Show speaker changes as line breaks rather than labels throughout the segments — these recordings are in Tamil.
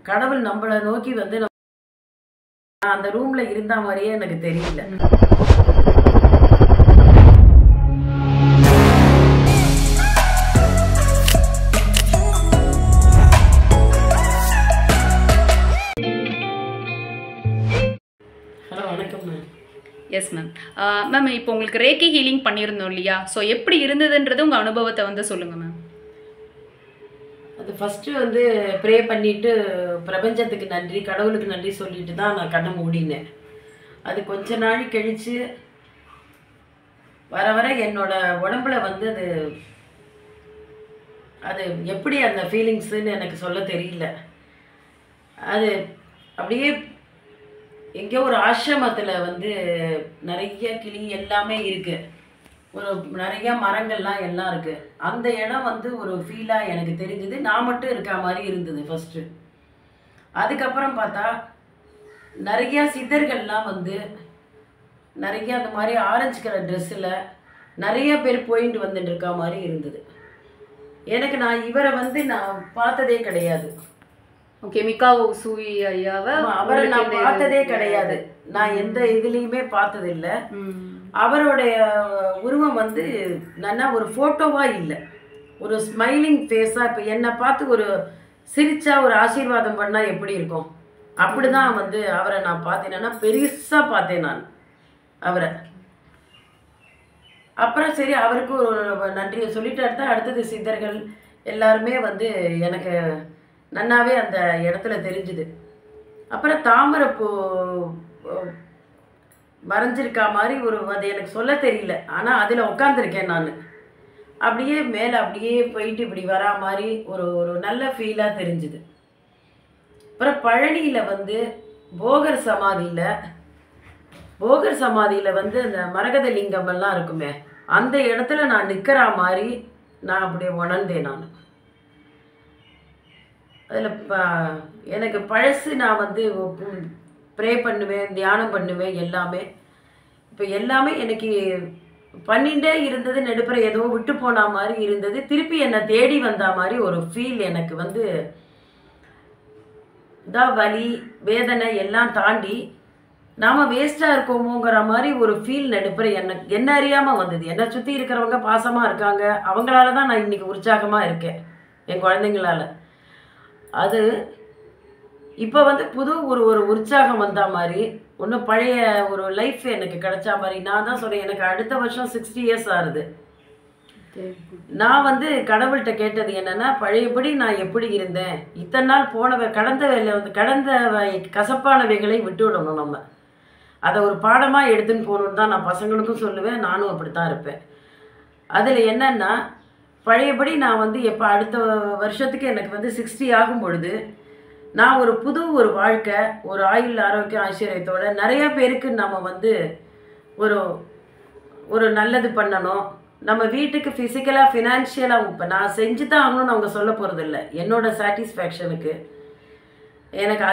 கடவுள் நம்மளை நோக்கி வந்து நான் அந்த ரூம்ல இருந்த மாதிரியே எனக்கு தெரியல. ஹலோ, வணக்கம் மேம்.
Yes ma'am. மேம், இப்போ உங்களுக்கு ரேக்கி ஹீலிங் பண்ணியிருந்தோம் இல்லையா? ஸோ எப்படி இருந்ததுன்றது உங்கள் அனுபவத்தை வந்து சொல்லுங்கள் மேம்.
அது ஃபஸ்ட்டு வந்து ப்ரே பண்ணிவிட்டு பிரபஞ்சத்துக்கு நன்றி, கடவுளுக்கு நன்றி சொல்லிட்டு தான் நான் கண்ணை மூடினேன். அது கொஞ்ச நாள் கழித்து வர வர என்னோட உடம்புல வந்து அது எப்படி அந்த ஃபீலிங்ஸுன்னு எனக்கு சொல்ல தெரியல. அது அப்படியே எங்கேயோ ஒரு ஆசிரமத்தில் வந்து நிறைய கிளி எல்லாமே இருக்குது, ஒரு நிறைய மரங்கள்லாம் எல்லாம் இருக்குது. அந்த இடம் வந்து ஒரு ஃபீலாக எனக்கு தெரிஞ்சது. நான் மட்டும் இருக்க மாதிரி இருந்தது ஃபஸ்ட்டு. அதுக்கப்புறம் பார்த்தா நிறையா சித்தர்கள்லாம் வந்து நிறைய அந்த மாதிரி ஆரஞ்சு கலர் ட்ரெஸ்ஸில் நிறைய பேர் போயிட்டு வந்துட்டு இருக்க மாதிரி இருந்தது. எனக்கு நான் இவரை வந்து நான் பார்த்ததே கிடையாது.
ஓகே, மிகாவோ சூயி ஐயாவை
அவரை நான் பார்த்ததே கிடையாது. நான் எந்த இதுலேயுமே பார்த்ததில்லை. அவருடைய உருவம் வந்து நல்லா ஒரு ஃபோட்டோவாக இல்லை, ஒரு ஸ்மைலிங் ஃபேஸாக. இப்போ என்னை பார்த்து ஒரு சிரிச்சா ஒரு ஆசீர்வாதம் பண்ணால் எப்படி இருக்கும், அப்படி தான் வந்து அவரை நான் பார்த்தேன்னா பெருசாக பார்த்தேன் நான் அவரை. அப்புறம் சரி, அவருக்கு ஒரு நன்றியை சொல்லிட்டு அடுத்தது சித்தர்கள் எல்லாருமே வந்து எனக்கு நன்னாவே அந்த இடத்துல தெரிஞ்சுது. அப்புறம் தாமரைப்பூ வரைஞ்சிருக்கா மாதிரி அது எனக்கு சொல்ல தெரியல, ஆனால் அதில் உட்காந்துருக்கேன் நான். அப்படியே மேலே அப்படியே போயிட்டு இப்படி வரா மாதிரி ஒரு நல்ல ஃபீலாக தெரிஞ்சுது. அப்புறம் பழனியில் வந்து போகர் சமாதியில் வந்து அந்த மரகத லிங்கம் எல்லாம் இருக்குமே, அந்த இடத்துல நான் நிற்கிற மாதிரி நான் அப்படியே உணர்ந்தேன். நான் அதில் எனக்கு பழசு நான் வந்து ப்ரே பண்ணுவேன், தியானம் பண்ணுவேன், எல்லாமே. இப்போ எல்லாமே எனக்கு பண்ணிகிட்டே இருந்தது. நடுப்புற ஏதோ விட்டு போன மாதிரி இருந்தது. திருப்பி என்னை தேடி வந்த மாதிரி ஒரு ஃபீல் எனக்கு வந்து இதான் வலி வேதனை எல்லாம் தாண்டி நாம் வேஸ்ட்டாக இருக்கோமோங்கிற மாதிரி ஒரு ஃபீல் நடுப்புற என்ன அறியாமல் வந்தது. என்னை சுற்றி இருக்கிறவங்க பாசமாக இருக்காங்க, அவங்களால தான் நான் இன்றைக்கி உற்சாகமாக இருக்கேன், என் குழந்தைங்களால். அது இப்போ வந்து புது ஒரு உற்சாகம் வந்த மாதிரி, ஒன்றும் பழைய ஒரு லைஃப் எனக்கு கிடைச்சா மாதிரி. நான் தான் சொல்கிறேன், எனக்கு அடுத்த வருஷம் 60 இயர்ஸ் ஆகுது. நான் வந்து கடவுள்கிட்ட கேட்டது என்னென்னா, பழையபடி நான் எப்படி இருந்தேன், இத்தனை நாள் கடந்த கசப்பானவைகளை விட்டு விடணும். நம்ம அதை ஒரு பாடமாக எடுத்துன்னு போகணுன்னு தான் நான் பசங்களுக்கும் சொல்லுவேன், நானும் அப்படித்தான் இருப்பேன். அதில் என்னென்னா, பழையபடி நான் வந்து எப்போ அடுத்த வருஷத்துக்கு எனக்கு வந்து 60 ஆகும் பொழுது நான் ஒரு வாழ்க்கை, ஒரு ஆயுள் ஆரோக்கியம் ஐஸ்வர்யத்தோட நிறைய பேருக்கு நம்ம வந்து ஒரு நல்லது பண்ணணும். நம்ம வீட்டுக்கு ஃபிசிக்கலாக ஃபினான்ஷியலாக இப்போ நான் செஞ்சு தான் ஆகணும்னு அவங்க சொல்ல போகிறதில்ல. என்னோட சாட்டிஸ்ஃபேக்ஷனுக்கு எனக்கு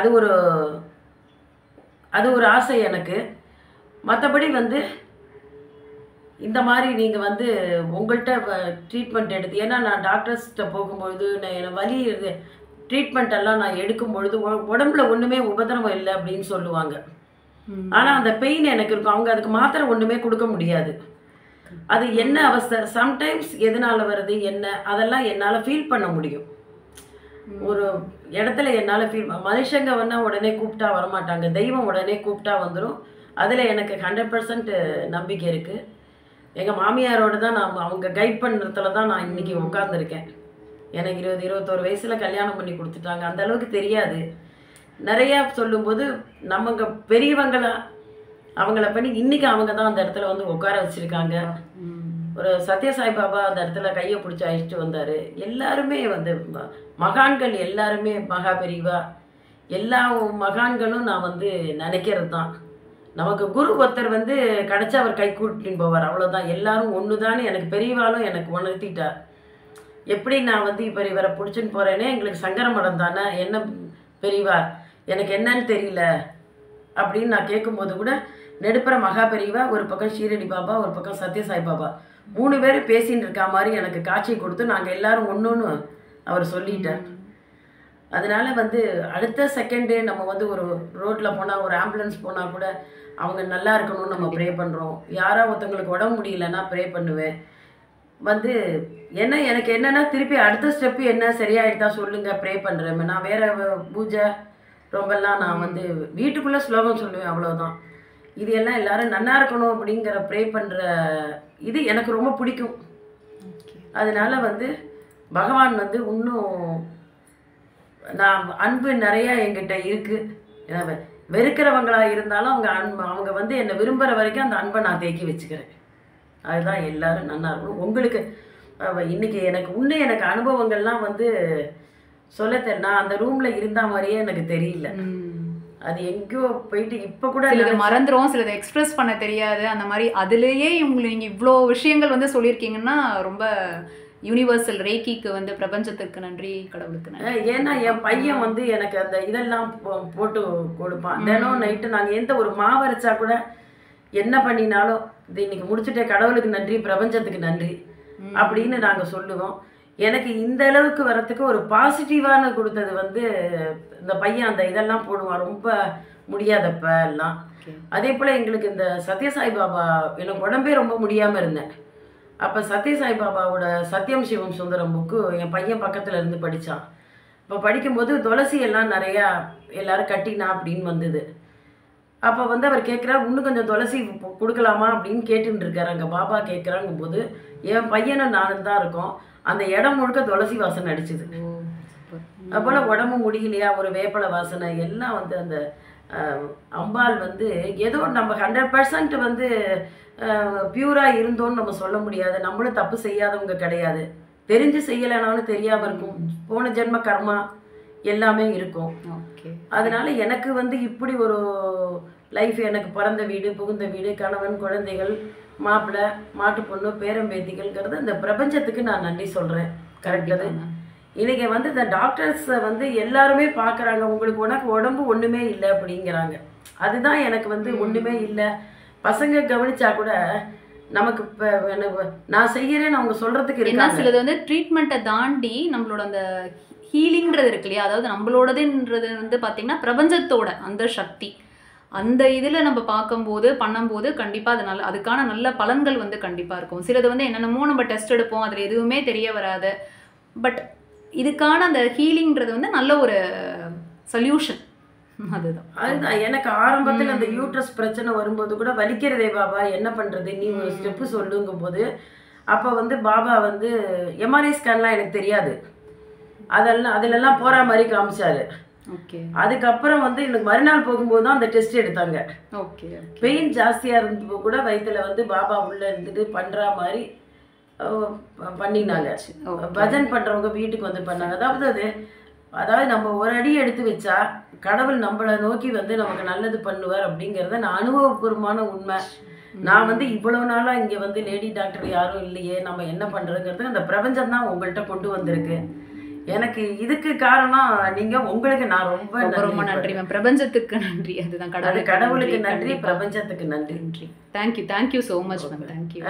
அது ஒரு ஆசை எனக்கு. மற்றபடி வந்து இந்த மாதிரி நீங்கள் வந்து உங்கள்கிட்ட ட்ரீட்மெண்ட் எடுத்து, ஏன்னா நான் டாக்டர்ஸ்கிட்ட போகும்பொழுது எனக்கு வலி ட்ரீட்மெண்ட் எல்லாம் நான் எடுக்கும் பொழுது உடம்புல ஒன்றுமே உபதிரவம் இல்லை அப்படின்னு சொல்லுவாங்க. ஆனால் அந்த பெயின் எனக்கு இருக்கும். அவங்க அதுக்கு மாத்திரை ஒன்றுமே கொடுக்க முடியாது. அது என்ன அவஸ்தை, சம்டைம்ஸ் எதனால் வருது என்ன, அதெல்லாம் என்னால் ஃபீல் பண்ண முடியும். ஒரு இடத்துல என்னால் மனுஷங்க வந்தால் உடனே கூப்பிட்டா வரமாட்டாங்க, தெய்வம் உடனே கூப்பிட்டா வந்துடும். அதில் எனக்கு 100% நம்பிக்கை இருக்குது. எங்கள் மாமியாரோடு தான் அவங்க கைட் பண்ணுறதுல தான் நான் இன்றைக்கி உட்காந்துருக்கேன். எனக்கு 20-21 வயசில் கல்யாணம் பண்ணி கொடுத்துட்டாங்க. அந்த அளவுக்கு தெரியாது. நிறையா சொல்லும்போது நமக்கு பெரியவங்களா அவங்கள பண்ணி இன்றைக்கி அவங்க தான் அந்த இடத்துல வந்து உட்கார வச்சுருக்காங்க. ஒரு சத்யசாய் பாபா அந்த இடத்துல கையை பிடிச்சி அழைச்சிட்டு வந்தார். எல்லாருமே வந்து மகான்கள், எல்லாருமே மகா பெரிவா, எல்லா மகான்களும் நான் வந்து நினைக்கிறது தான். நமக்கு குரு ஒருத்தர் வந்து கிடச்சா அவர் கை கூட்டின்னு போவார், அவ்வளோதான். எல்லாரும் ஒன்று தானே எனக்கு பெரியவாலும் எனக்கு உணர்த்திட்டார். எப்படி நான் வந்து இப்போ இவரை பிடிச்சின்னு போகிறேனே, எங்களுக்கு சங்கர மடம் தானே, என்ன பெரியவா எனக்கு என்னன்னு தெரியல அப்படின்னு நான் கேட்கும்போது கூட நெடுப்புற மகா பெரியவா, ஒரு பக்கம் ஷீரடி பாபா, ஒரு பக்கம் சத்யசாய் பாபா, 3 பேரும் பேசின்னு இருக்கா மாதிரி எனக்கு காட்சி கொடுத்து நாங்கள் எல்லாரும் ஒன்று அவர் சொல்லிட்டார். அதனால வந்து அடுத்த செகண்டே நம்ம வந்து ஒரு ரோட்டில் போனால் ஒரு ஆம்புலன்ஸ் போனால் கூட அவங்க நல்லா இருக்கணும்னு நம்ம ப்ரே பண்ணுறோம். யாரோ ஒருத்தவங்களுக்கு உடம்பு முடியலன்னா ப்ரே பண்ணுவேன். வந்து எனக்கு என்னன்னா திருப்பி அடுத்த ஸ்டெப்பு என்ன சரியாயிட்டா சொல்லுங்க, ப்ரே பண்ணுறேன். நான் வேற பூஜை ரொம்பலாம் நான் வந்து வீட்டுக்குள்ளே ஸ்லோகம் சொல்லுவேன், அவ்வளோதான். இது எல்லாம் எல்லாரும் நல்லா இருக்கணும் அப்படிங்கிற ப்ரே பண்ணுற இது எனக்கு ரொம்ப பிடிக்கும். அதனால வந்து பகவான் வந்து இன்னும் நான் அன்பு நிறையா என்கிட்ட இருக்குது. வெறுக்கிறவங்களா இருந்தாலும் அவங்க வந்து என்னை விரும்புகிற வரைக்கும் அந்த அன்பை நான் தேக்கி வச்சுக்கிறேன். அதுதான் எல்லாரும் நல்லா இருக்கணும். உங்களுக்கு இன்னைக்கு எனக்கு அனுபவங்கள்லாம் வந்து சொல்ல தெரியல. நான் அந்த ரூமில் இருந்த மாதிரியே எனக்கு தெரியல. அது எங்கேயோ போயிட்டு இப்போ கூட
சிலது மறந்துடும், சிலது எக்ஸ்பிரஸ் பண்ண தெரியாது. அந்த மாதிரி அதுலேயே நீங்கள் இவ்வளோ விஷயங்கள் வந்து சொல்லியிருக்கீங்கன்னா ரொம்ப யூனிவர்சல் ரேக்கிக்கு வந்து பிரபஞ்சத்துக்கு நன்றி, கடவுளுக்கு நன்றி.
ஏன்னா என் பையன் வந்து எனக்கு அந்த இதெல்லாம் போட்டு கொடுப்பான். தினம் நைட்டு நாங்கள் எந்த ஒரு மாவரைச்சா கூட என்ன பண்ணினாலும் இது இன்னைக்கு முடிச்சுட்டே கடவுளுக்கு நன்றி, பிரபஞ்சத்துக்கு நன்றி அப்படின்னு நாங்கள் சொல்லுவோம். எனக்கு இந்த அளவுக்கு வரத்துக்கு ஒரு பாசிட்டிவான கொடுத்தது வந்து இந்த பையன் அந்த இதெல்லாம் போடுவான் ரொம்ப முடியாதப்ப எல்லாம். அதே போல் எங்களுக்கு இந்த சத்யசாய் பாபா, எனக்கு உடம்பே ரொம்ப முடியாமல் இருந்தேன். அப்போ சத்யசாய் பாபாவோட சத்யம் சிவம் சுந்தரம் புக்கு என் பையன் பக்கத்தில் இருந்து படித்தான். இப்போ படிக்கும்போது துளசி எல்லாம் நிறையா எல்லாரும் கட்டினா அப்படின்னு வந்தது. அப்போ வந்து அவர் கேட்குறாரு, இன்னும் கொஞ்சம் துளசி கொடுக்கலாமா அப்படின்னு கேட்டுன்னு இருக்காரு. அங்கே பாபா கேட்குறாங்கும் போது என் பையனும் நானும் தான் இருக்கோம். அந்த இடம் முழுக்க துளசி வாசனை அடிச்சுது. அப்போல உடம்பு முடியலையா, ஒரு வேப்பலை வாசனை எல்லாம் வந்து அந்த அம்பாள் வந்து ஏதோ நம்ம 100% வந்து பியூராக இருந்தோன்னு நம்ம சொல்ல முடியாது. நம்மளும் தப்பு செய்யாதவங்க கிடையாது. தெரிஞ்சு செய்யலைனாலும் தெரியாமல் இருக்கும். போன ஜென்ம கர்மா எல்லாமே இருக்கும். அதனால எனக்கு வந்து இப்படி ஒரு லைஃப், எனக்கு பிறந்த வீடு, புகுந்த வீடு, கணவன், குழந்தைகள், மாப்பிள்ளை, மாட்டு பொண்ணு, பேரம்பேத்திகள்ங்கிறது அந்த பிரபஞ்சத்துக்கு நான் நன்றி சொல்கிறேன். கரெக்டாது. இன்றைக்கி வந்து இந்த டாக்டர்ஸை வந்து எல்லாருமே பார்க்குறாங்க, உங்களுக்கு உடம்பு ஒன்றுமே இல்லை அப்படிங்கிறாங்க. அதுதான் எனக்கு வந்து ஒன்றுமே இல்லை. பசங்க கவனிச்சா கூட நமக்கு இப்போ நான் செய்கிறேன்னு அவங்க சொல்கிறதுக்கு
என்ன சிலது வந்து ட்ரீட்மெண்ட்டை தாண்டி நம்மளோட அந்த ஹீலிங்கிறது இருக்கு இல்லையா, அதாவது நம்மளோடதுன்றது வந்து பார்த்திங்கன்னா பிரபஞ்சத்தோட அந்த சக்தி, அந்த இதில் நம்ம பார்க்கும்போது பண்ணும்போது கண்டிப்பாக அது அதுக்கான நல்ல பலன்கள் வந்து கண்டிப்பாக இருக்கும். சிலது வந்து என்னென்னமோ நம்ம டெஸ்ட் எடுப்போம், அதில் எதுவுமே தெரிய வராது. பட் இதுக்கான அந்த ஹீலிங்கிறது வந்து நல்ல ஒரு சொல்யூஷன்.
அதுதான் எனக்கு ஆரம்பத்தில் அந்த யூட்ரஸ் பிரச்சனை வரும்போது கூட வலிக்கிறதே பாபா, என்ன பண்ணுறது, நீ ஒரு ஸ்டெப்பு சொல்லுங்கும் போது அப்போ வந்து பாபா வந்து எம்ஆர்ஐ ஸ்கேன்லாம் எனக்கு தெரியாது, அதிலெல்லாம் போகிற மாதிரி காமிச்சாரு. அதுக்கப்புறம் வந்து எனக்கு மறுநாள் போகும்போது தான் அந்த டெஸ்ட் எடுத்தாங்க. பெயின் ஜாஸ்தியாக இருந்தப்போ கூட வயிற்றுல வந்து பாபா உள்ளே இருந்துட்டு பண்ணுற மாதிரி பண்ணினாங்க. பஜன் பண்ணுறவங்க வீட்டுக்கு வந்து பண்ணாங்க. அதாவது நம்ம ஒரு அடி எடுத்து வச்சா கடவுள் நம்மளை நோக்கி வந்து நமக்கு நல்லது பண்ணுவார் அப்படிங்கிறத நான் அனுபவபூர்வமான உண்மை. நான் வந்து இவ்வளோ நாளாக இங்கே வந்து லேடி டாக்டர் யாரும் இல்லையே, நம்ம என்ன பண்ணுறதுங்கிறது அந்த பிரபஞ்சம் தான் உங்கள்கிட்ட கொண்டு வந்திருக்கு. எனக்கு இதுக்கு காரணம் நீங்கள், உங்களுக்கு நான் ரொம்ப
ரொம்ப நன்றி மேம். பிரபஞ்சத்துக்கு நன்றி. அதுதான்
கடவுளுக்கு நன்றி, பிரபஞ்சத்துக்கு நன்றி.
Thank you so much ma'am. Thank you.